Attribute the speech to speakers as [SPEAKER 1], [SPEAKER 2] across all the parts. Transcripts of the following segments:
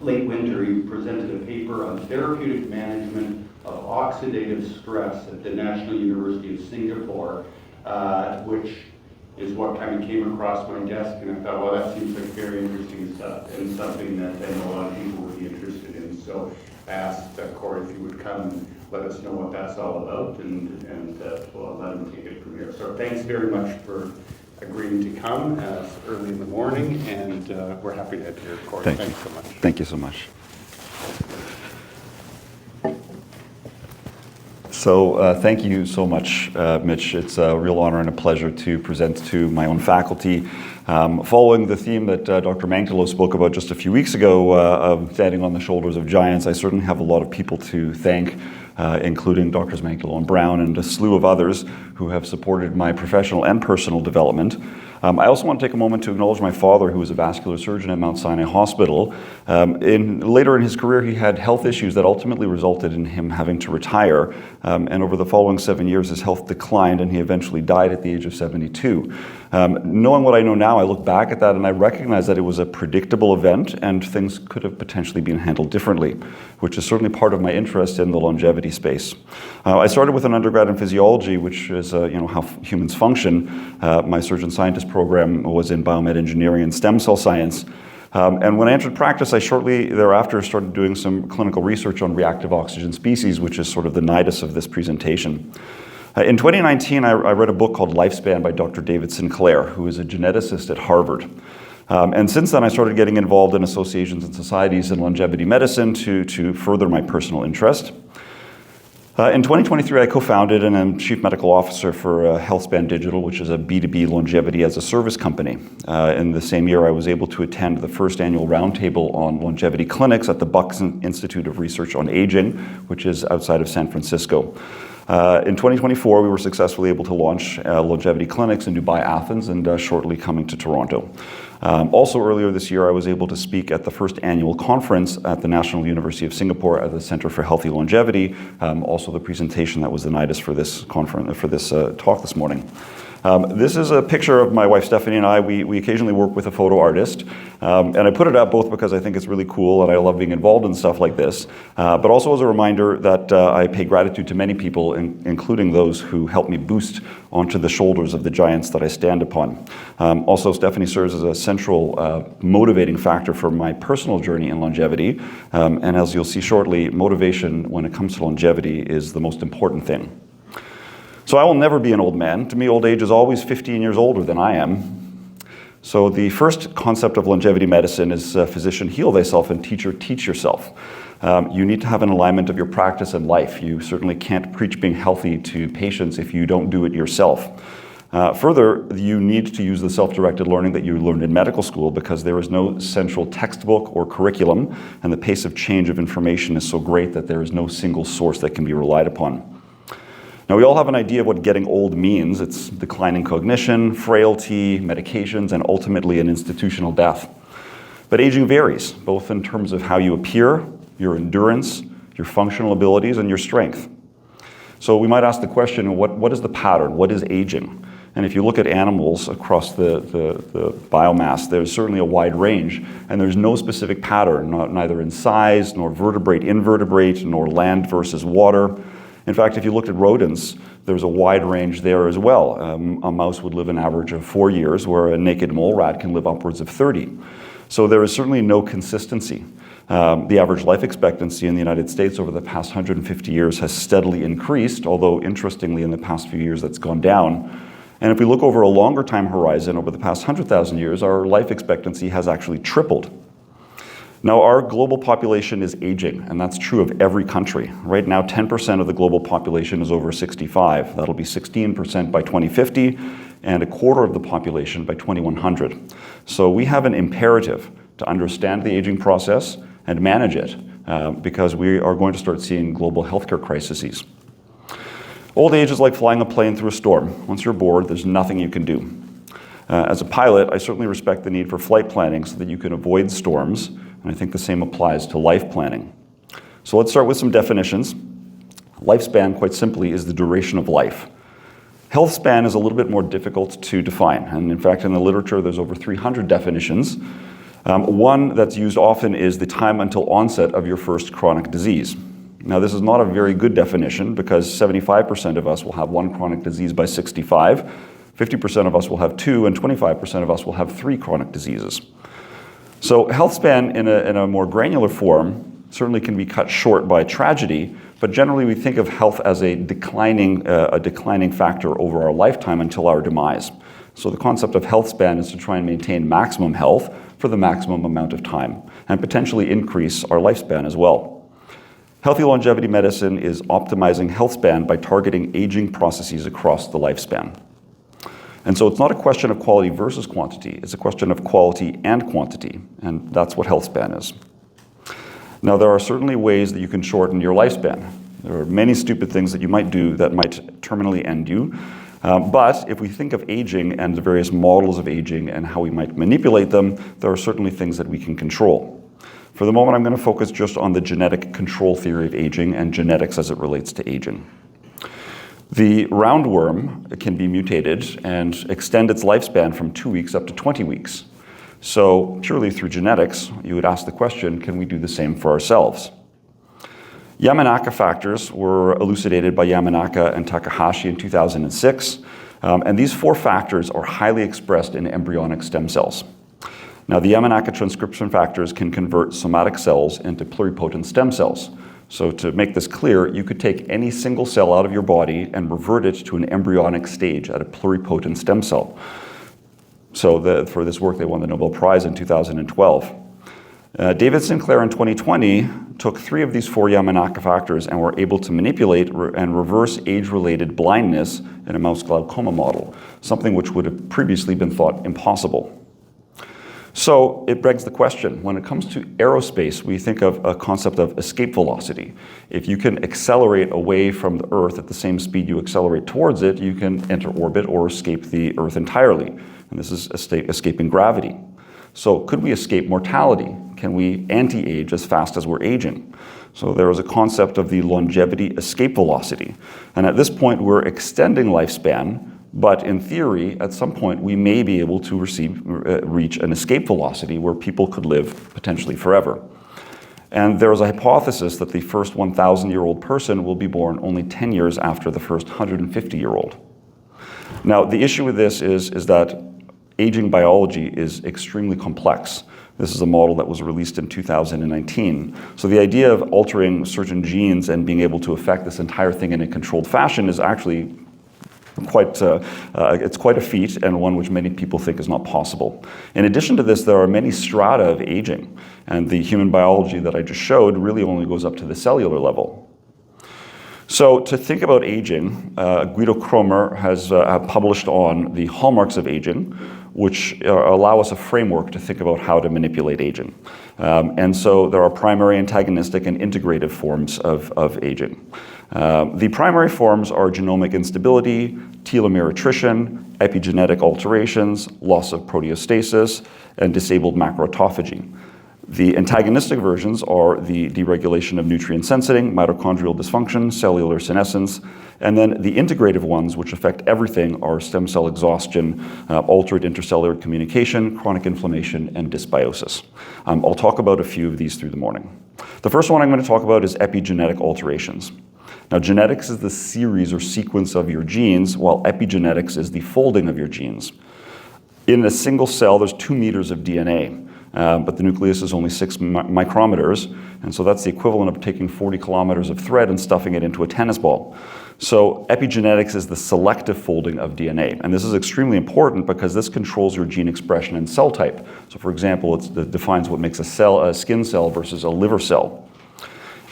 [SPEAKER 1] late winter, he presented a paper on therapeutic management of oxidative stress at the National University of Singapore, which is what kind of came across my desk, and I thought, well, that seems like very interesting stuff and something that I know a lot of people would be interested in. So I asked Corey if he would come and let us know what that's all about, and we'll let him take it from here. So thanks very much for agreeing to come early in the morning, and we're happy to have you here, Corey. Thanks so much.
[SPEAKER 2] Thank you so much. So thank you so much, Mitch. It's a real honor and a pleasure to present to my own faculty. Following the theme that Dr. Mangtalo spoke about just a few weeks ago, of standing on the shoulders of giants, I certainly have a lot of people to thank, including Drs. Mangtalo and Brown and a slew of others who have supported my professional and personal development. I also want to take a moment to acknowledge my father, who was a vascular surgeon at Mount Sinai Hospital. Later in his career, he had health issues that ultimately resulted in him having to retire. And over the following 7 years, his health declined, and he eventually died at the age of 72. Knowing what I know now, I look back at that and I recognize that it was a predictable event and things could have potentially been handled differently, which is certainly part of my interest in the longevity space. I started with an undergrad in physiology, which is how humans function. My surgeon scientist program was in biomed engineering and stem cell science. And when I entered practice, I shortly thereafter started doing some clinical research on reactive oxygen species, which is sort of the nidus of this presentation. In 2019, I read a book called Lifespan by Dr. David Sinclair, who is a geneticist at Harvard. And since then, I started getting involved in associations and societies in longevity medicine to further my personal interest. In 2023, I co-founded and am Chief Medical Officer for Healthspan Digital, which is a B2B longevity as a service company. In the same year, I was able to attend the first annual roundtable on longevity clinics at the Bucks Institute of Research on Aging, which is outside of San Francisco. In 2024, we were successfully able to launch longevity clinics in Dubai, Athens, and shortly coming to Toronto. Also earlier this year, I was able to speak at the first annual conference at the National University of Singapore at the Center for Healthy Longevity, also the presentation that was the nidus for this conference, for this talk this morning. This is a picture of my wife Stephanie and I. We occasionally work with a photo artist, and I put it up both because I think it's really cool and I love being involved in stuff like this, but also as a reminder that I pay gratitude to many people, including those who help me boost onto the shoulders of the giants that I stand upon. Also, Stephanie serves as a central motivating factor for my personal journey in longevity, and as you'll see shortly, motivation when it comes to longevity is the most important thing. So I will never be an old man. To me, old age is always 15 years older than I am. So the first concept of longevity medicine is physician heal thyself and teacher teach yourself. You need to have an alignment of your practice and life. You certainly can't preach being healthy to patients if you don't do it yourself. Further, you need to use the self-directed learning that you learned in medical school because there is no central textbook or curriculum, and the pace of change of information is so great that there is no single source that can be relied upon. Now, we all have an idea of what getting old means. It's declining cognition, frailty, medications, and ultimately an institutional death. But aging varies, both in terms of how you appear, your endurance, your functional abilities, and your strength. So we might ask the question, what is the pattern? What is aging? And if you look at animals across the biomass, there's certainly a wide range, and there's no specific pattern, neither in size, nor vertebrate, invertebrate, nor land versus water. In fact, if you looked at rodents, there's a wide range there as well. A mouse would live an average of 4 years, where a naked mole rat can live upwards of 30. So there is certainly no consistency. The average life expectancy in the United States over the past 150 years has steadily increased, although interestingly in the past few years that's gone down. And if we look over a longer time horizon, over the past 100,000 years, our life expectancy has actually tripled. Now, our global population is aging, and that's true of every country. Right now, 10% of the global population is over 65. That'll be 16% by 2050, and a quarter of the population by 2100. So we have an imperative to understand the aging process and manage it, because we are going to start seeing global healthcare crises. Old age is like flying a plane through a storm. Once you're bored, there's nothing you can do. As a pilot, I certainly respect the need for flight planning so that you can avoid storms, and I think the same applies to life planning. So let's start with some definitions. Lifespan, quite simply, is the duration of life. Healthspan is a little bit more difficult to define, and in fact, in the literature, there's over 300 definitions. One that's used often is the time until onset of your first chronic disease. Now, this is not a very good definition because 75% of us will have one chronic disease by 65, 50% of us will have two, and 25% of us will have three chronic diseases. So Healthspan in a more granular form certainly can be cut short by tragedy, but generally we think of health as a declining factor over our lifetime until our demise. So the concept of Healthspan is to try and maintain maximum health for the maximum amount of time and potentially increase our lifespan as well. Healthy longevity medicine is optimizing healthspan by targeting aging processes across the lifespan. And so it's not a question of quality versus quantity, it's a question of quality and quantity, and that's what healthspan is. Now, there are certainly ways that you can shorten your lifespan. There are many stupid things that you might do that might terminally end you. But if we think of aging and the various models of aging and how we might manipulate them, there are certainly things that we can control. For the moment, I'm going to focus just on the genetic control theory of aging and genetics as it relates to aging. The roundworm can be mutated and extend its lifespan from 2 weeks up to 20 weeks. So purely through genetics, you would ask the question, can we do the same for ourselves? Yamanaka factors were elucidated by Yamanaka and Takahashi in 2006, and these 4 factors are highly expressed in embryonic stem cells. Now, the Yamanaka transcription factors can convert somatic cells into pluripotent stem cells. So to make this clear, you could take any single cell out of your body and revert it to an embryonic stage at a pluripotent stem cell. So for this work, they won the Nobel Prize in 2012. David Sinclair in 2020 took 3 of these 4 Yamanaka factors and were able to manipulate and reverse age-related blindness in a mouse glaucoma model, something which would have previously been thought impossible. So it begs the question, when it comes to aerospace, we think of a concept of escape velocity. If you can accelerate away from the Earth at the same speed you accelerate towards it, you can enter orbit or escape the Earth entirely. And this is escaping gravity. So could we escape mortality? Can we anti-age as fast as we're aging? So there is a concept of the longevity escape velocity. And at this point, we're extending lifespan, but in theory, at some point, we may be able to reach an escape velocity where people could live potentially forever. And there is a hypothesis that the first 1,000-year-old person will be born only 10 years after the first 150-year-old. Now, the issue with this is that aging biology is extremely complex. This is a model that was released in 2019. So the idea of altering certain genes and being able to affect this entire thing in a controlled fashion is actually it's quite a feat, and one which many people think is not possible. In addition to this, there are many strata of aging, and the human biology that I just showed really only goes up to the cellular level. So to think about aging, Guido Kromer has published on the hallmarks of aging, which allow us a framework to think about how to manipulate aging. And so there are primary, antagonistic, and integrative forms of aging. The primary forms are genomic instability, telomere attrition, epigenetic alterations, loss of proteostasis, and disabled macroautophagy. The antagonistic versions are the deregulation of nutrient sensing, mitochondrial dysfunction, cellular senescence, and then the integrative ones, which affect everything, are stem cell exhaustion, altered intercellular communication, chronic inflammation, and dysbiosis. I'll talk about a few of these through the morning. The first one I'm going to talk about is epigenetic alterations. Now, genetics is the series or sequence of your genes, while epigenetics is the folding of your genes. In a single cell, there's 2 meters of DNA. But the nucleus is only 6 micrometers, and so that's the equivalent of taking 40 kilometers of thread and stuffing it into a tennis ball. So epigenetics is the selective folding of DNA, and this is extremely important because this controls your gene expression and cell type. So for example, it defines what makes a skin cell versus a liver cell.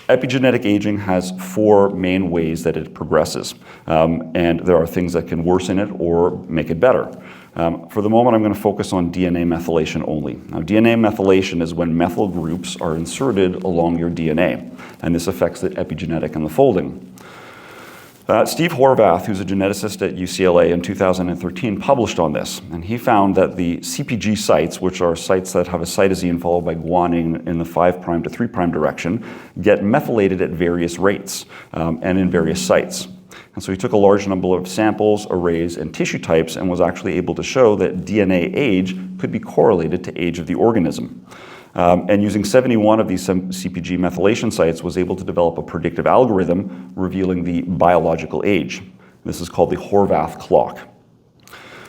[SPEAKER 2] Epigenetic aging has 4 main ways that it progresses, and there are things that can worsen it or make it better. For the moment, I'm going to focus on DNA methylation only. Now, DNA methylation is when methyl groups are inserted along your DNA, and this affects the epigenetic and the folding. Steve Horvath, who's a geneticist at UCLA in 2013, published on this, and he found that the CpG sites, which are sites that have a cytosine followed by guanine in the 5' to 3' direction, get methylated at various rates and in various sites. And so he took a large number of samples, arrays, and tissue types and was actually able to show that DNA age could be correlated to age of the organism. And using 71 of these CpG methylation sites was able to develop a predictive algorithm revealing the biological age. This is called the Horvath clock.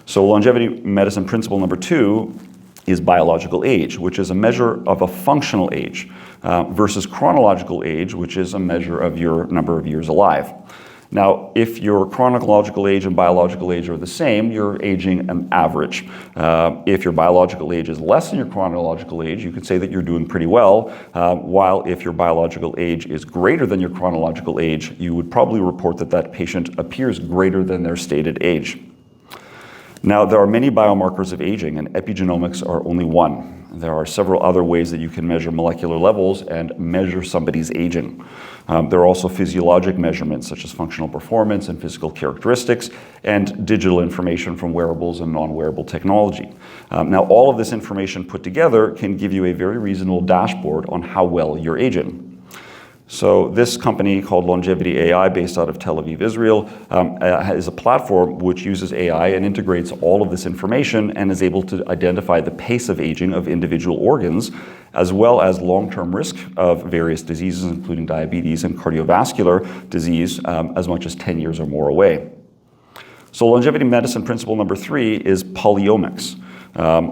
[SPEAKER 2] So longevity medicine principle number 2 is biological age, which is a measure of a functional age, versus chronological age, which is a measure of your number of years alive. Now, if your chronological age and biological age are the same, you're aging an average. If your biological age is less than your chronological age, you could say that you're doing pretty well, while if your biological age is greater than your chronological age, you would probably report that that patient appears greater than their stated age. Now, there are many biomarkers of aging, and epigenomics are only one. There are several other ways that you can measure molecular levels and measure somebody's aging. There are also physiologic measurements, such as functional performance and physical characteristics, and digital information from wearables and non-wearable technology. Now, all of this information put together can give you a very reasonable dashboard on how well you're aging. So this company called Longevity AI, based out of Tel Aviv, Israel, is a platform which uses AI and integrates all of this information and is able to identify the pace of aging of individual organs, as well as long-term risk of various diseases, including diabetes and cardiovascular disease, as much as 10 years or more away. So longevity medicine principle number 3 is polyomics.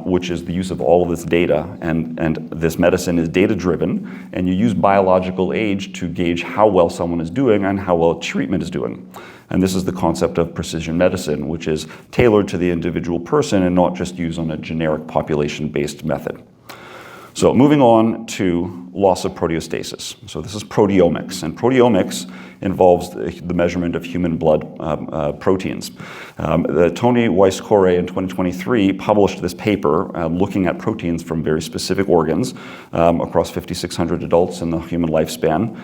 [SPEAKER 2] Which is the use of all of this data, and this medicine is data-driven, and you use biological age to gauge how well someone is doing and how well treatment is doing. And this is the concept of precision medicine, which is tailored to the individual person and not just used on a generic population-based method. So moving on to loss of proteostasis. So this is proteomics, and proteomics involves the measurement of human blood proteins. Tony Weiss-Corey in 2023 published this paper looking at proteins from very specific organs across 5,600 adults in the human lifespan,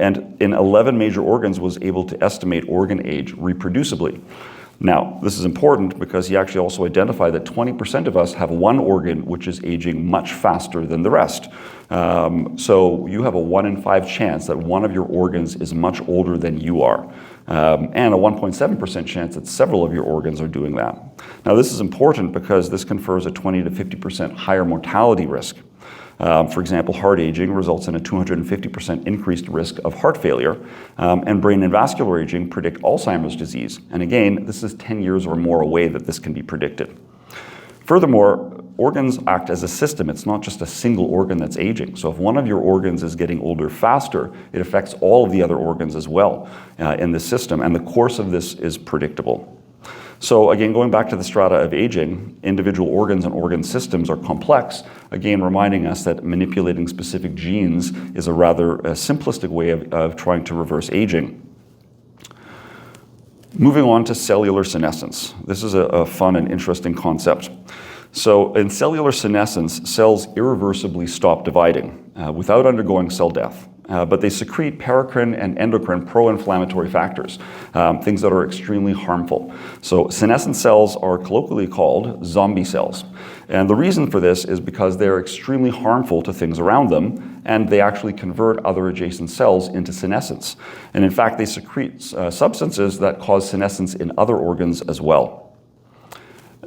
[SPEAKER 2] and in 11 major organs was able to estimate organ age reproducibly. Now, this is important because he actually also identified that 20% of us have one organ which is aging much faster than the rest. So you have a 1 in 5 chance that one of your organs is much older than you are, and a 1.7% chance that several of your organs are doing that. Now, this is important because this confers a 20 to 50% higher mortality risk. For example, heart aging results in a 250% increased risk of heart failure, and brain and vascular aging predict Alzheimer's disease. And again, this is 10 years or more away that this can be predicted. Furthermore, organs act as a system. It's not just a single organ that's aging. So if one of your organs is getting older faster, it affects all of the other organs as well in the system, and the course of this is predictable. So again, going back to the strata of aging, individual organs and organ systems are complex, again reminding us that manipulating specific genes is a rather simplistic way of trying to reverse aging. Moving on to cellular senescence. This is a fun and interesting concept. So in cellular senescence, cells irreversibly stop dividing without undergoing cell death. But they secrete paracrine and endocrine pro-inflammatory factors, things that are extremely harmful. So senescent cells are colloquially called zombie cells. And the reason for this is because they're extremely harmful to things around them, and they actually convert other adjacent cells into senescence. And in fact, they secrete substances that cause senescence in other organs as well.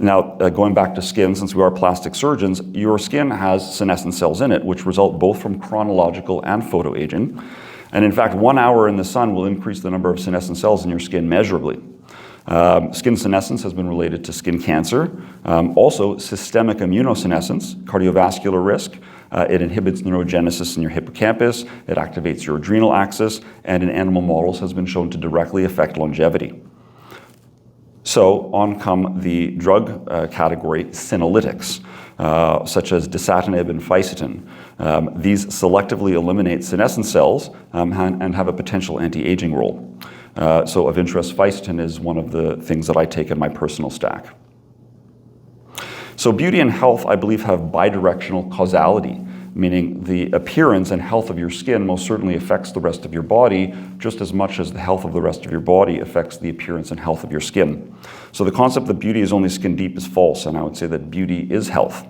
[SPEAKER 2] Now, going back to skin, since we are plastic surgeons, your skin has senescent cells in it, which result both from chronological and photoaging. And in fact, 1 hour in the sun will increase the number of senescent cells in your skin measurably. Skin senescence has been related to skin cancer, also systemic immunosenescence, cardiovascular risk. It inhibits neurogenesis in your hippocampus, it activates your adrenal axis, and in animal models has been shown to directly affect longevity. So on come the drug category senolytics, such as dasatinib and fisetin. These selectively eliminate senescent cells and have a potential anti-aging role. So of interest, fisetin is one of the things that I take in my personal stack. So beauty and health, I believe, have bidirectional causality, meaning the appearance and health of your skin most certainly affects the rest of your body just as much as the health of the rest of your body affects the appearance and health of your skin. So the concept that beauty is only skin deep is false, and I would say that beauty is health.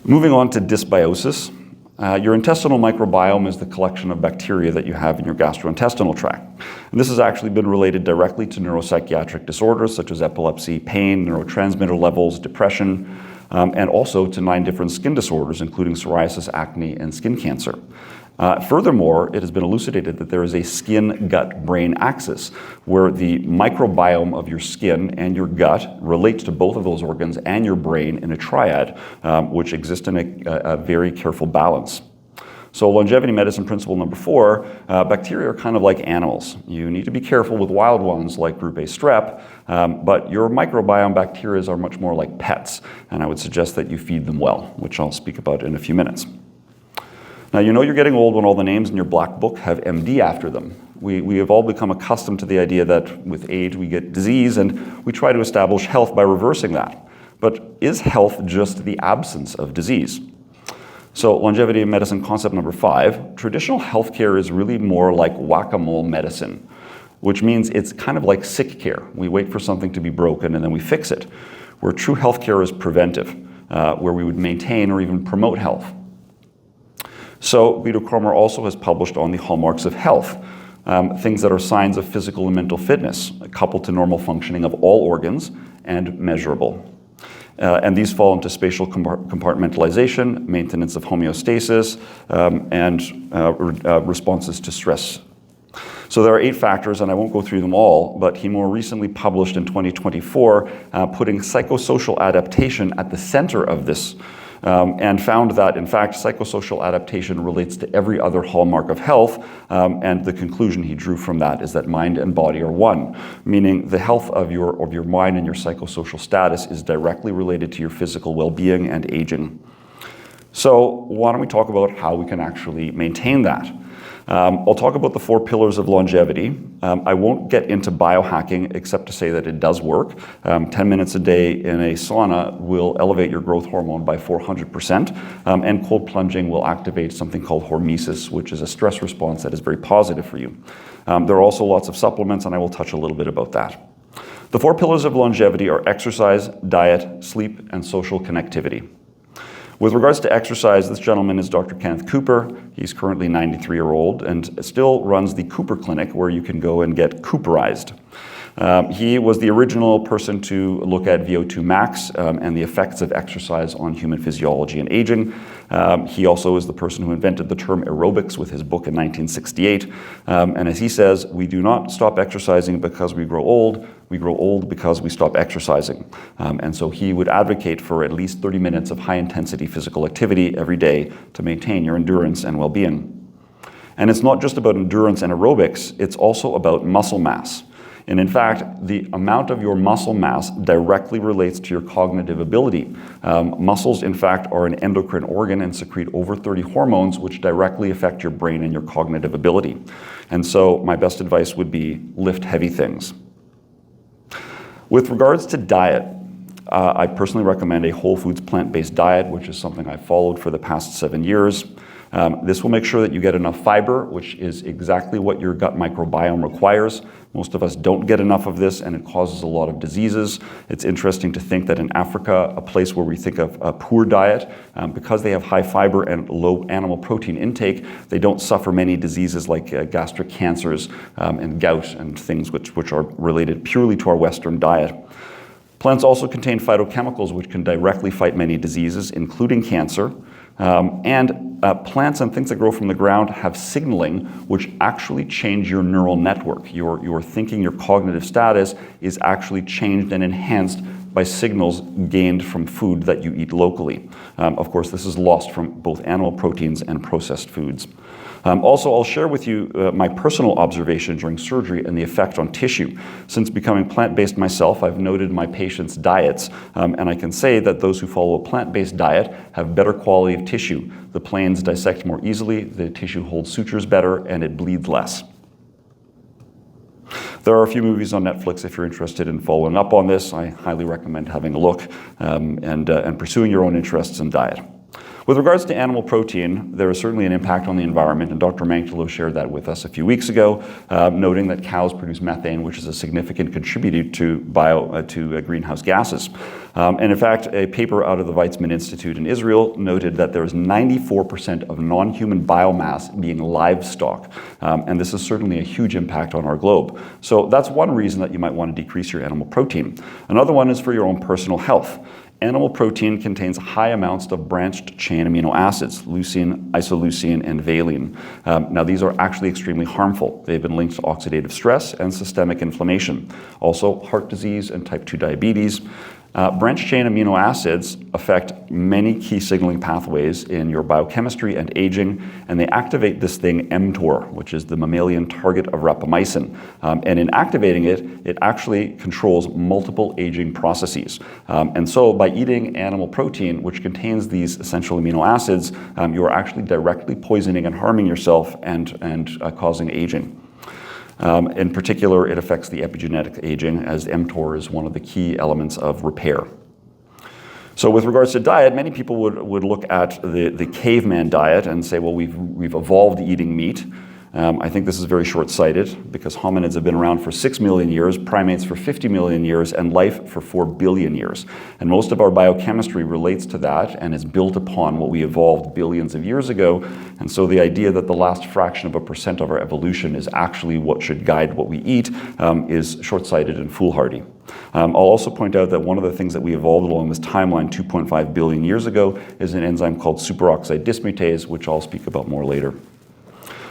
[SPEAKER 2] Moving on to dysbiosis. Your intestinal microbiome is the collection of bacteria that you have in your gastrointestinal tract. And this has actually been related directly to neuropsychiatric disorders such as epilepsy, pain, neurotransmitter levels, depression, and also to 9 different skin disorders, including psoriasis, acne, and skin cancer. Furthermore, it has been elucidated that there is a skin-gut-brain axis where the microbiome of your skin and your gut relates to both of those organs and your brain in a triad, which exists in a very careful balance. So longevity medicine principle number 4, bacteria are kind of like animals. You need to be careful with wild ones like group A strep, but your microbiome bacteria are much more like pets, and I would suggest that you feed them well, which I'll speak about in a few minutes. Now, you know you're getting old when all the names in your black book have MD after them. We have all become accustomed to the idea that with age we get disease, and we try to establish health by reversing that. But is health just the absence of disease? So longevity medicine concept number 5, traditional healthcare is really more like whack-a-mole medicine, which means it's kind of like sick care. We wait for something to be broken and then we fix it, where true healthcare is preventive, where we would maintain or even promote health. So Vito Cromer also has published on the hallmarks of health, things that are signs of physical and mental fitness, coupled to normal functioning of all organs and measurable. And these fall into spatial compartmentalization, maintenance of homeostasis, and responses to stress. So there are 8 factors, and I won't go through them all, but he more recently published in 2024, putting psychosocial adaptation at the center of this, and found that, in fact, psychosocial adaptation relates to every other hallmark of health, and the conclusion he drew from that is that mind and body are one, meaning the health of your mind and your psychosocial status is directly related to your physical well-being and aging. So why don't we talk about how we can actually maintain that? I'll talk about the 4 pillars of longevity. I won't get into biohacking except to say that it does work. 10 minutes a day in a sauna will elevate your growth hormone by 400%, and cold plunging will activate something called hormesis, which is a stress response that is very positive for you. There are also lots of supplements, and I will touch a little bit about that. The 4 pillars of longevity are exercise, diet, sleep, and social connectivity. With regards to exercise, this gentleman is Dr. Kenneth Cooper. He's currently 93-year-old and still runs the Cooper Clinic, where you can go and get Cooperized. He was the original person to look at VO2 max and the effects of exercise on human physiology and aging. He also is the person who invented the term aerobics with his book in 1968. And as he says, we do not stop exercising because we grow old because we stop exercising. And so he would advocate for at least 30 minutes of high-intensity physical activity every day to maintain your endurance and well-being. And it's not just about endurance and aerobics, it's also about muscle mass. And in fact, the amount of your muscle mass directly relates to your cognitive ability. Muscles, in fact, are an endocrine organ and secrete over 30 hormones which directly affect your brain and your cognitive ability. And so my best advice would be lift heavy things. With regards to diet, I personally recommend a whole foods plant-based diet, which is something I've followed for the past 7 years. This will make sure that you get enough fiber, which is exactly what your gut microbiome requires. Most of us don't get enough of this, and it causes a lot of diseases. It's interesting to think that in Africa, a place where we think of a poor diet, because they have high fiber and low animal protein intake, they don't suffer many diseases like gastric cancers and gout and things which are related purely to our Western diet. Plants also contain phytochemicals which can directly fight many diseases, including cancer. Plants and things that grow from the ground have signaling which actually change your neural network. Your thinking, your cognitive status is actually changed and enhanced by signals gained from food that you eat locally. Of course, this is lost from both animal proteins and processed foods. Also, I'll share with you my personal observation during surgery and the effect on tissue. Since becoming plant-based myself, I've noted my patients' diets, and I can say that those who follow a plant-based diet have better quality of tissue. The planes dissect more easily, the tissue holds sutures better, and it bleeds less. There are a few movies on Netflix if you're interested in following up on this. I highly recommend having a look and pursuing your own interests in diet. With regards to animal protein, there is certainly an impact on the environment, and Dr. Mangtalo shared that with us a few weeks ago, noting that cows produce methane, which is a significant contributor to greenhouse gases. And in fact, a paper out of the Weizmann Institute in Israel noted that there is 94% of non-human biomass being livestock, and this is certainly a huge impact on our globe. So that's one reason that you might want to decrease your animal protein. Another one is for your own personal health. Animal protein contains high amounts of branched chain amino acids, leucine, isoleucine, and valine. Now, these are actually extremely harmful. They've been linked to oxidative stress and systemic inflammation, also heart disease and type 2 diabetes. Branched chain amino acids affect many key signaling pathways in your biochemistry and aging, and they activate this thing mTOR, which is the mammalian target of rapamycin. And in activating it, it actually controls multiple aging processes. And so by eating animal protein, which contains these essential amino acids, you are actually directly poisoning and harming yourself and causing aging. In particular, it affects the epigenetic aging, as mTOR is one of the key elements of repair. So with regards to diet, many people would look at the caveman diet and say, well, we've evolved eating meat. I think this is very short-sighted, because hominids have been around for 6 million years, primates for 50 million years, and life for 4 billion years. And most of our biochemistry relates to that and is built upon what we evolved billions of years ago. And so the idea that the last fraction of a % of our evolution is actually what should guide what we eat is short-sighted and foolhardy. I'll also point out that one of the things that we evolved along this timeline 2.5 billion years ago is an enzyme called superoxide dismutase, which I'll speak about more later.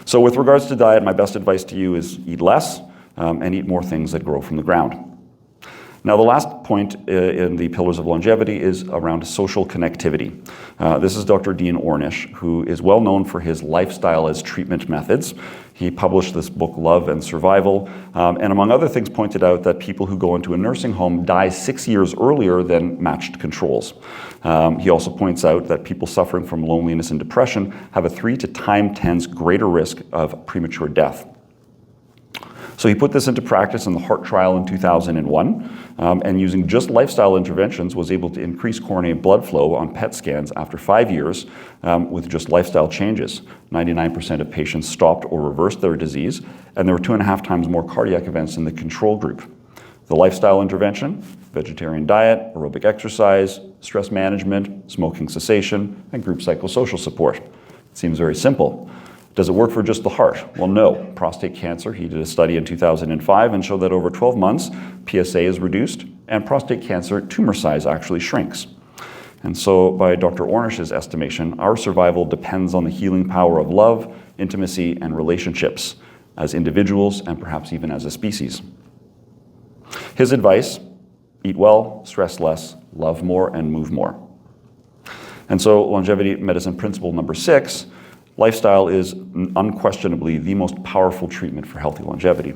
[SPEAKER 2] So with regards to diet, my best advice to you is eat less and eat more things that grow from the ground. Now, the last point in the pillars of longevity is around social connectivity. This is Dr. Dean Ornish, who is well known for his lifestyle as treatment methods. He published this book, Love and Survival, and among other things pointed out that people who go into a nursing home die 6 years earlier than matched controls. He also points out that people suffering from loneliness and depression have a 3 to times 10 greater risk of premature death. So he put this into practice in the heart trial in 2001, and using just lifestyle interventions was able to increase coronary blood flow on PET scans after 5 years with just lifestyle changes. 99% of patients stopped or reversed their disease, and there were 2.5 times more cardiac events in the control group. The lifestyle intervention, vegetarian diet, aerobic exercise, stress management, smoking cessation, and group psychosocial support. It seems very simple. Does it work for just the heart? Well, no. Prostate cancer, he did a study in 2005 and showed that over 12 months, PSA is reduced, and prostate cancer tumor size actually shrinks. And so by Dr. Ornish's estimation, our survival depends on the healing power of love, intimacy, and relationships as individuals and perhaps even as a species. His advice, eat well, stress less, love more, and move more. And so longevity medicine principle number 6, lifestyle is unquestionably the most powerful treatment for healthy longevity.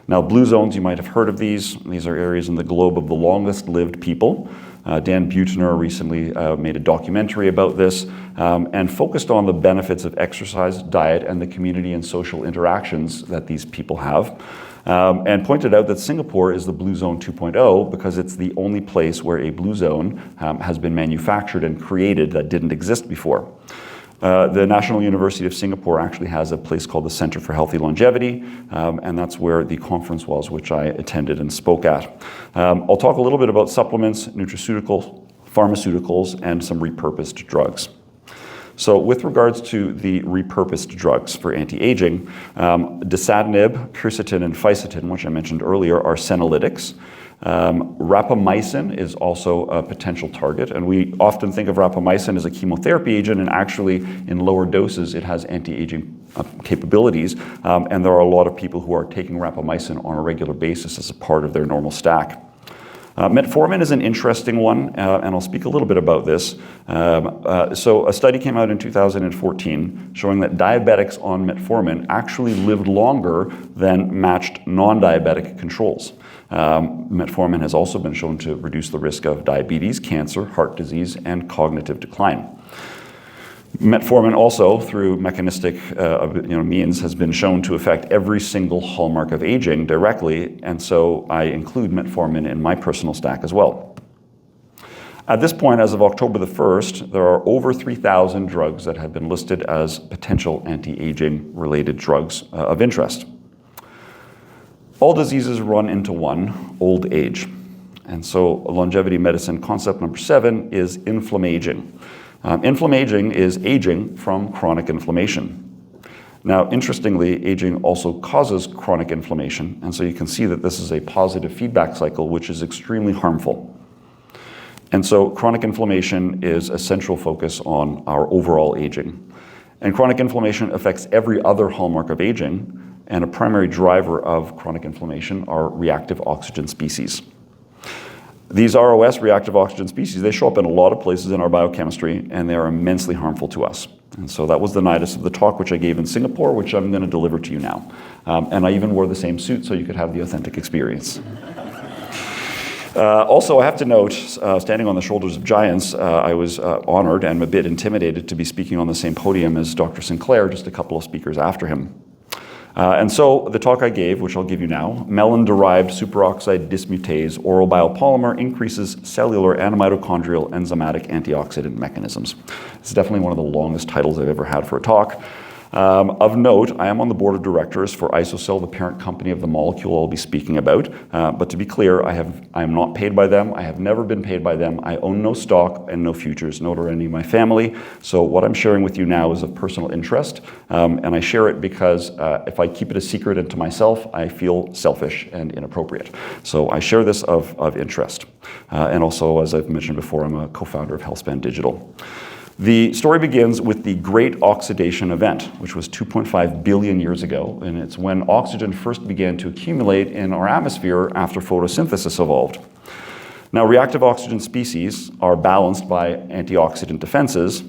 [SPEAKER 2] Now, blue zones, you might have heard of these. These are areas in the globe of the longest lived people. Dan Buettner recently made a documentary about this and focused on the benefits of exercise, diet, and the community and social interactions that these people have. And pointed out that Singapore is the Blue Zone 2.0 because it's the only place where a blue zone has been manufactured and created that didn't exist before. The National University of Singapore actually has a place called the Center for Healthy Longevity, and that's where the conference was, which I attended and spoke at. I'll talk a little bit about supplements, nutraceuticals, pharmaceuticals, and some repurposed drugs. So with regards to the repurposed drugs for anti-aging, dasatinib, quercetin, and fisetin, which I mentioned earlier, are senolytics. Rapamycin is also a potential target, and we often think of rapamycin as a chemotherapy agent, and actually in lower doses it has anti-aging capabilities, and there are a lot of people who are taking rapamycin on a regular basis as a part of their normal stack. Metformin is an interesting one, and I'll speak a little bit about this. So a study came out in 2014 showing that diabetics on metformin actually lived longer than matched non-diabetic controls. Metformin has also been shown to reduce the risk of diabetes, cancer, heart disease, and cognitive decline. Metformin also, through mechanistic means, has been shown to affect every single hallmark of aging directly, and so I include metformin in my personal stack as well. At this point, as of October the 1st, there are over 3,000 drugs that have been listed as potential anti-aging related drugs of interest. All diseases run into one, old age. And so longevity medicine concept number 7 is inflammaging. Inflammaging is aging from chronic inflammation. Now, interestingly, aging also causes chronic inflammation, and so you can see that this is a positive feedback cycle, which is extremely harmful. And so chronic inflammation is a central focus on our overall aging. And chronic inflammation affects every other hallmark of aging, and a primary driver of chronic inflammation are reactive oxygen species. These ROS, reactive oxygen species, they show up in a lot of places in our biochemistry, and they are immensely harmful to us. And so that was the nidus of the talk which I gave in Singapore, which I'm going to deliver to you now. And I even wore the same suit so you could have the authentic experience. Also, I have to note, standing on the shoulders of giants, I was honored and a bit intimidated to be speaking on the same podium as Dr. Sinclair, just a couple of speakers after him. And so the talk I gave, which I'll give you now, melon-derived superoxide dismutase oral biopolymer increases cellular and mitochondrial enzymatic antioxidant mechanisms. It's definitely one of the longest titles I've ever had for a talk. Of note, I am on the board of directors for Isocell, the parent company of the molecule I'll be speaking about. But to be clear, I am not paid by them. I have never been paid by them. I own no stock and no futures, nor do any of my family. So what I'm sharing with you now is of personal interest. And I share it because if I keep it a secret and to myself, I feel selfish and inappropriate. So I share this of interest. And also, as I've mentioned before, I'm a co-founder of Healthspan Digital. The story begins with the Great Oxidation Event, which was 2.5 billion years ago, and it's when oxygen first began to accumulate in our atmosphere after photosynthesis evolved. Now, reactive oxygen species are balanced by antioxidant defenses,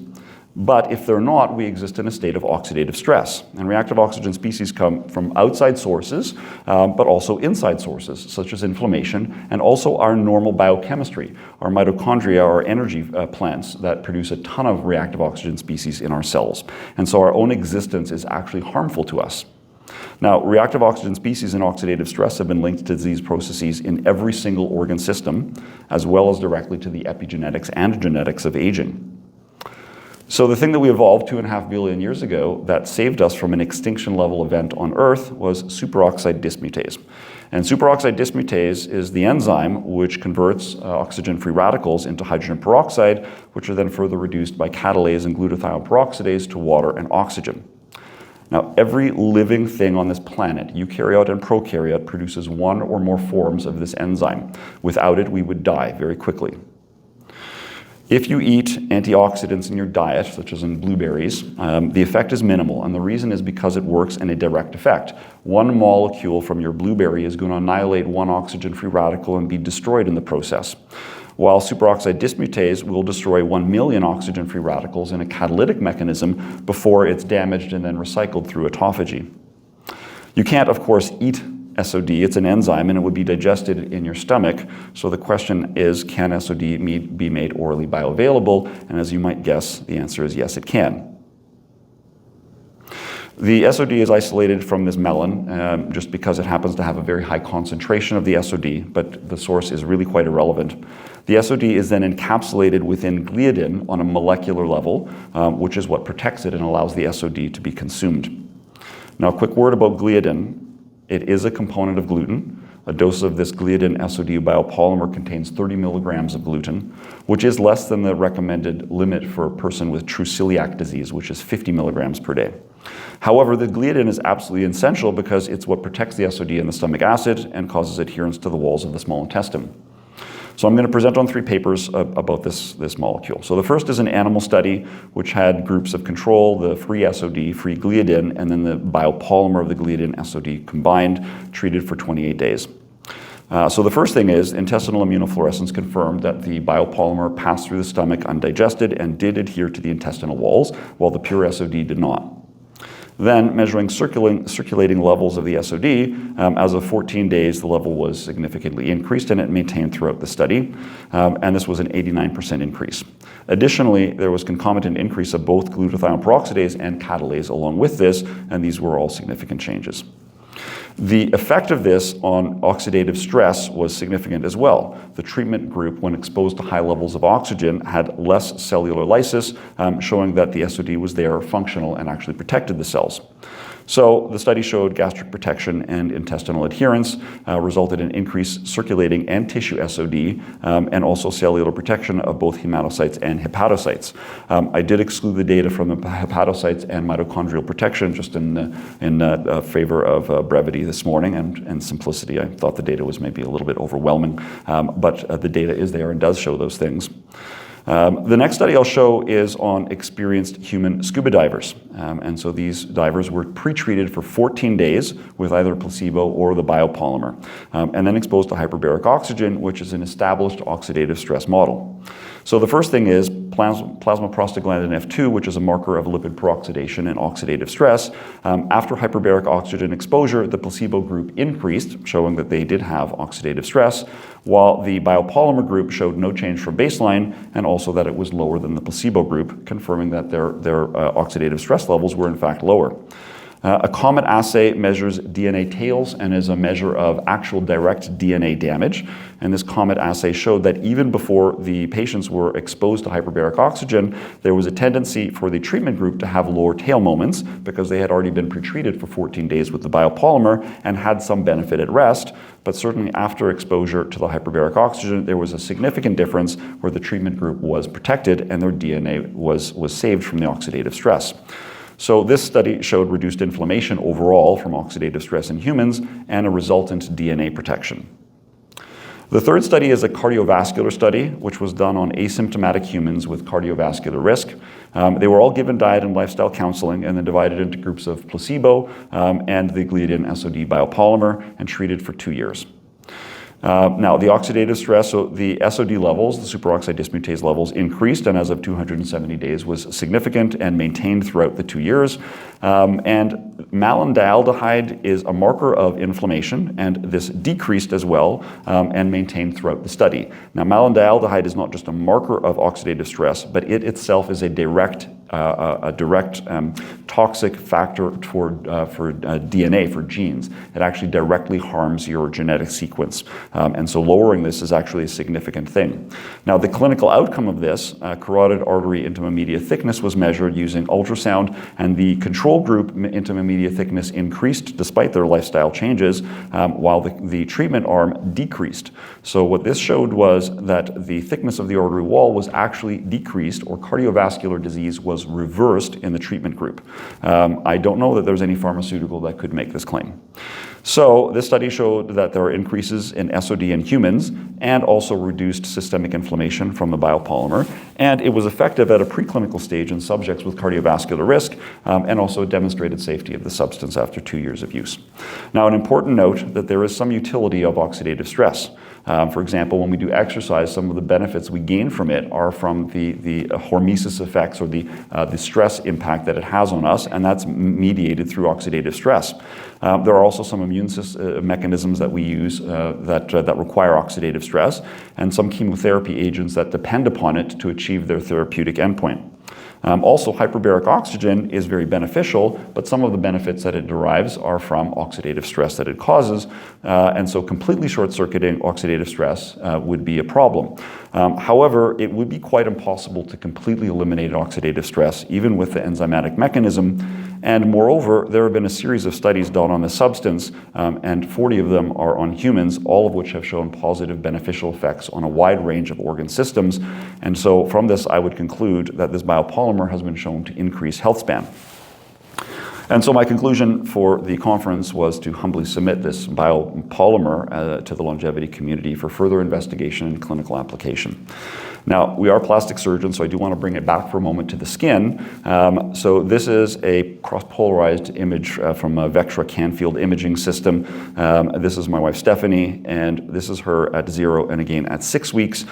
[SPEAKER 2] but if they're not, we exist in a state of oxidative stress. And reactive oxygen species come from outside sources, but also inside sources, such as inflammation, and also our normal biochemistry, our mitochondria, our energy plants that produce a ton of reactive oxygen species in our cells. And so our own existence is actually harmful to us. Now, reactive oxygen species and oxidative stress have been linked to disease processes in every single organ system, as well as directly to the epigenetics and genetics of aging. So the thing that we evolved 2.5 billion years ago that saved us from an extinction level event on Earth was superoxide dismutase. And superoxide dismutase is the enzyme which converts oxygen-free radicals into hydrogen peroxide, which are then further reduced by catalase and glutathione peroxidase to water and oxygen. Now, every living thing on this planet, eukaryote and prokaryote, produces one or more forms of this enzyme. Without it, we would die very quickly. If you eat antioxidants in your diet, such as in blueberries, the effect is minimal, and the reason is because it works in a direct effect. One molecule from your blueberry is going to annihilate one oxygen-free radical and be destroyed in the process, while superoxide dismutase will destroy 1 million oxygen-free radicals in a catalytic mechanism before it's damaged and then recycled through autophagy. You can't, of course, eat SOD, it's an enzyme, and it would be digested in your stomach. So the question is, can SOD be made orally bioavailable? And as you might guess, the answer is yes, it can. The SOD is isolated from this melon just because it happens to have a very high concentration of the SOD, but the source is really quite irrelevant. The SOD is then encapsulated within gliadin on a molecular level, which is what protects it and allows the SOD to be consumed. Now, a quick word about gliadin. It is a component of gluten. A dose of this gliadin SOD biopolymer contains 30 milligrams of gluten, which is less than the recommended limit for a person with true celiac disease, which is 50 milligrams per day. However, the gliadin is absolutely essential because it's what protects the SOD and the stomach acid and causes adherence to the walls of the small intestine. So I'm going to present on 3 papers about this molecule. So the first is an animal study which had groups of control, the free SOD, free gliadin, and then the biopolymer of the gliadin SOD combined, treated for 28 days. So the first thing is intestinal immunofluorescence confirmed that the biopolymer passed through the stomach undigested and did adhere to the intestinal walls, while the pure SOD did not. Then, measuring circulating levels of the SOD, as of 14 days, the level was significantly increased and it maintained throughout the study, and this was an 89% increase. Additionally, there was concomitant increase of both glutathione peroxidase and catalase along with this, and these were all significant changes. The effect of this on oxidative stress was significant as well. The treatment group, when exposed to high levels of oxygen, had less cellular lysis, showing that the SOD was there, functional, and actually protected the cells. So the study showed gastric protection and intestinal adherence, resulted in increased circulating and tissue SOD, and also cellular protection of both hematocytes and hepatocytes. I did exclude the data from the hepatocytes and mitochondrial protection just in favor of brevity this morning and simplicity. I thought the data was maybe a little bit overwhelming, but the data is there and does show those things. The next study I'll show is on experienced human scuba divers. And so these divers were pre-treated for 14 days with either placebo or the biopolymer, and then exposed to hyperbaric oxygen, which is an established oxidative stress model. So the first thing is plasma prostaglandin F2, which is a marker of lipid peroxidation and oxidative stress. After hyperbaric oxygen exposure, the placebo group increased, showing that they did have oxidative stress, while the biopolymer group showed no change from baseline, and also that it was lower than the placebo group, confirming that their oxidative stress levels were in fact lower. A COMET assay measures DNA tails and is a measure of actual direct DNA damage. And this COMET assay showed that even before the patients were exposed to hyperbaric oxygen, there was a tendency for the treatment group to have lower tail moments because they had already been pretreated for 14 days with the biopolymer and had some benefit at rest. But certainly after exposure to the hyperbaric oxygen, there was a significant difference where the treatment group was protected and their DNA was saved from the oxidative stress. So this study showed reduced inflammation overall from oxidative stress in humans and a resultant DNA protection. The third study is a cardiovascular study, which was done on asymptomatic humans with cardiovascular risk. They were all given diet and lifestyle counseling and then divided into groups of placebo and the gliadin SOD biopolymer and treated for 2 years. Now, the oxidative stress, so the SOD levels, the superoxide dismutase levels increased and as of 270 days was significant and maintained throughout the 2 years. And malondialdehyde is a marker of inflammation, and this decreased as well and maintained throughout the study. Now, malondialdehyde is not just a marker of oxidative stress, but it itself is a direct toxic factor for DNA, for genes. It actually directly harms your genetic sequence. And so lowering this is actually a significant thing. Now, the clinical outcome of this, carotid artery intima media thickness was measured using ultrasound, and the control group intima media thickness increased despite their lifestyle changes, while the treatment arm decreased. So what this showed was that the thickness of the artery wall was actually decreased, or cardiovascular disease was reversed in the treatment group. I don't know that there's any pharmaceutical that could make this claim. So this study showed that there are increases in SOD in humans and also reduced systemic inflammation from the biopolymer, and it was effective at a preclinical stage in subjects with cardiovascular risk, and also demonstrated safety of the substance after 2 years of use. Now, an important note that there is some utility of oxidative stress. For example, when we do exercise, some of the benefits we gain from it are from the hormesis effects, or the stress impact that it has on us, and that's mediated through oxidative stress. There are also some immune mechanisms that we use that require oxidative stress, and some chemotherapy agents that depend upon it to achieve their therapeutic endpoint. Also, hyperbaric oxygen is very beneficial, but some of the benefits that it derives are from oxidative stress that it causes, and so completely short-circuiting oxidative stress would be a problem. However, it would be quite impossible to completely eliminate oxidative stress, even with the enzymatic mechanism. And moreover, there have been a series of studies done on the substance, and 40 of them are on humans, all of which have shown positive beneficial effects on a wide range of organ systems. And so from this, I would conclude that this biopolymer has been shown to increase health span. And so my conclusion for the conference was to humbly submit this biopolymer to the longevity community for further investigation and clinical application. Now, we are plastic surgeons, so I do want to bring it back for a moment to the skin. So this is a cross-polarized image from a Vectra Canfield imaging system. This is my wife, Stephanie, and this is her at 0 and again at 6 weeks,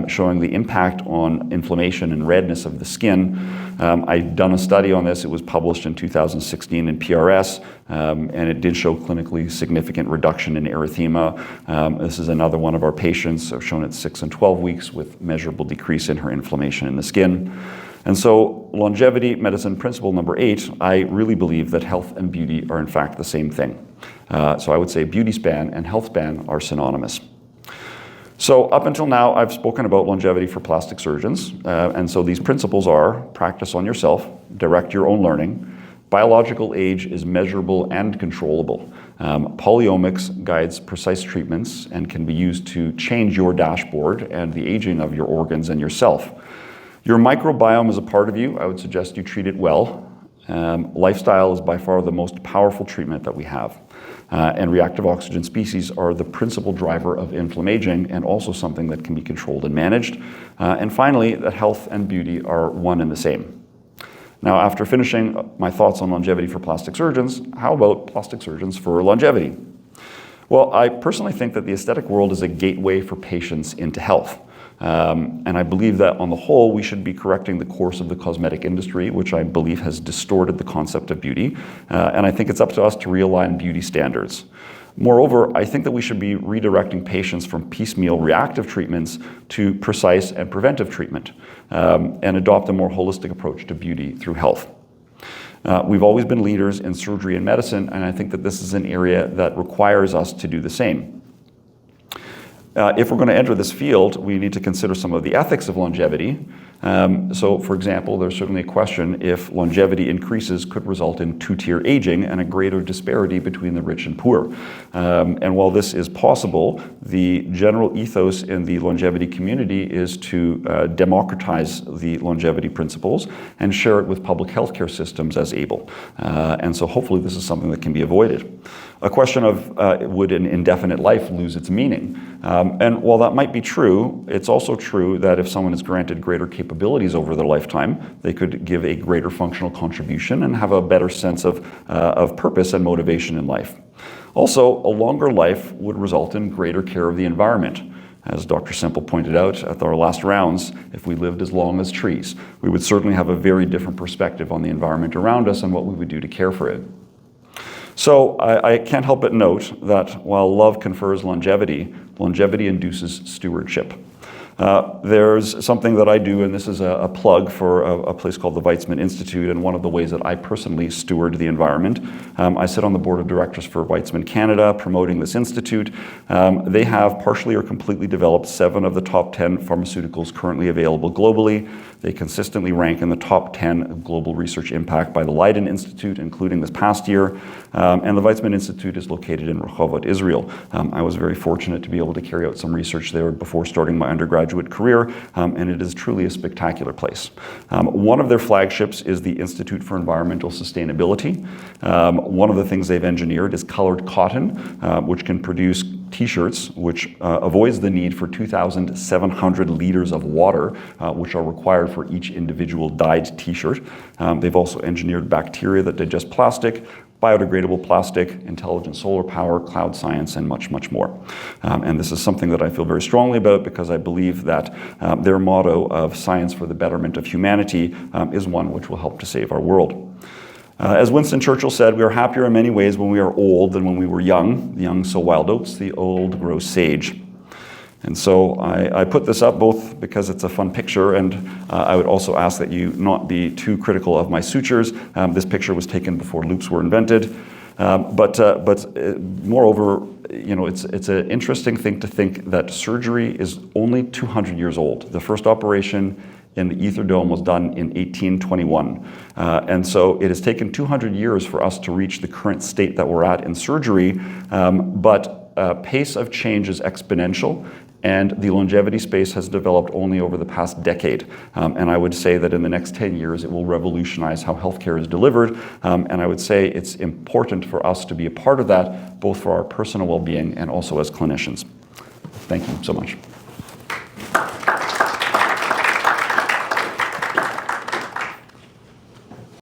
[SPEAKER 2] showing the impact on inflammation and redness of the skin. I've done a study on this. It was published in 2016 in PRS, and it did show clinically significant reduction in erythema. This is another one of our patients, shown at 6 and 12 weeks with measurable decrease in her inflammation in the skin. And so longevity medicine principle number 8, I really believe that health and beauty are in fact the same thing. So I would say Beautyspan and Healthspan are synonymous. So up until now, I've spoken about longevity for plastic surgeons. And so these principles are: practice on yourself, direct your own learning, biological age is measurable and controllable. Polyomics guides precise treatments and can be used to change your dashboard and the aging of your organs and yourself. Your microbiome is a part of you. I would suggest you treat it well. Lifestyle is by far the most powerful treatment that we have. And reactive oxygen species are the principal driver of inflammaging and also something that can be controlled and managed. And finally, that health and beauty are one and the same. Now, after finishing my thoughts on longevity for plastic surgeons, how about plastic surgeons for longevity? Well, I personally think that the aesthetic world is a gateway for patients into health. And I believe that on the whole, we should be correcting the course of the cosmetic industry, which I believe has distorted the concept of beauty. And I think it's up to us to realign beauty standards. Moreover, I think that we should be redirecting patients from piecemeal reactive treatments to precise and preventive treatment, and adopt a more holistic approach to beauty through health. We've always been leaders in surgery and medicine, and I think that this is an area that requires us to do the same. If we're going to enter this field, we need to consider some of the ethics of longevity. So, for example, there's certainly a question if longevity increases could result in two-tier aging and a greater disparity between the rich and poor. And while this is possible, the general ethos in the longevity community is to democratize the longevity principles and share it with public healthcare systems as able. And so hopefully this is something that can be avoided. A question of would an indefinite life lose its meaning? And while that might be true, it's also true that if someone is granted greater capabilities over their lifetime, they could give a greater functional contribution and have a better sense of purpose and motivation in life. Also, a longer life would result in greater care of the environment. As Dr. Semple pointed out at our last rounds, if we lived as long as trees, we would certainly have a very different perspective on the environment around us and what we would do to care for it. So I can't help but note that while love confers longevity, longevity induces stewardship. There's something that I do, and this is a plug for a place called the Weizmann Institute, and one of the ways that I personally steward the environment. I sit on the board of directors for Weizmann Canada, promoting this institute. They have partially or completely developed 7 of the top 10 pharmaceuticals currently available globally. They consistently rank in the top 10 of global research impact by the Leiden Institute, including this past year. And the Weizmann Institute is located in Rehovot, Israel. I was very fortunate to be able to carry out some research there before starting my undergraduate career, and it is truly a spectacular place. One of their flagships is the Institute for Environmental Sustainability. One of the things they've engineered is colored cotton, which can produce T-shirts, which avoids the need for 2,700 liters of water, which are required for each individual dyed T-shirt. They've also engineered bacteria that digest plastic, biodegradable plastic, intelligent solar power, cloud science, and much, much more. And this is something that I feel very strongly about because I believe that their motto of science for the betterment of humanity is one which will help to save our world. As Winston Churchill said, we are happier in many ways when we are old than when we were young. The young sow wild oats, the old grow sage. And so I put this up both because it's a fun picture, and I would also ask that you not be too critical of my sutures. This picture was taken before loops were invented. But moreover, you know, it's an interesting thing to think that surgery is only 200 years old. The first operation in the ether dome was done in 1821. And so it has taken 200 years for us to reach the current state that we're at in surgery, but pace of change is exponential, and the longevity space has developed only over the past decade. And I would say that in the next 10 years, it will revolutionize how healthcare is delivered. And I would say it's important for us to be a part of that, both for our personal well-being and also as clinicians. Thank you so much.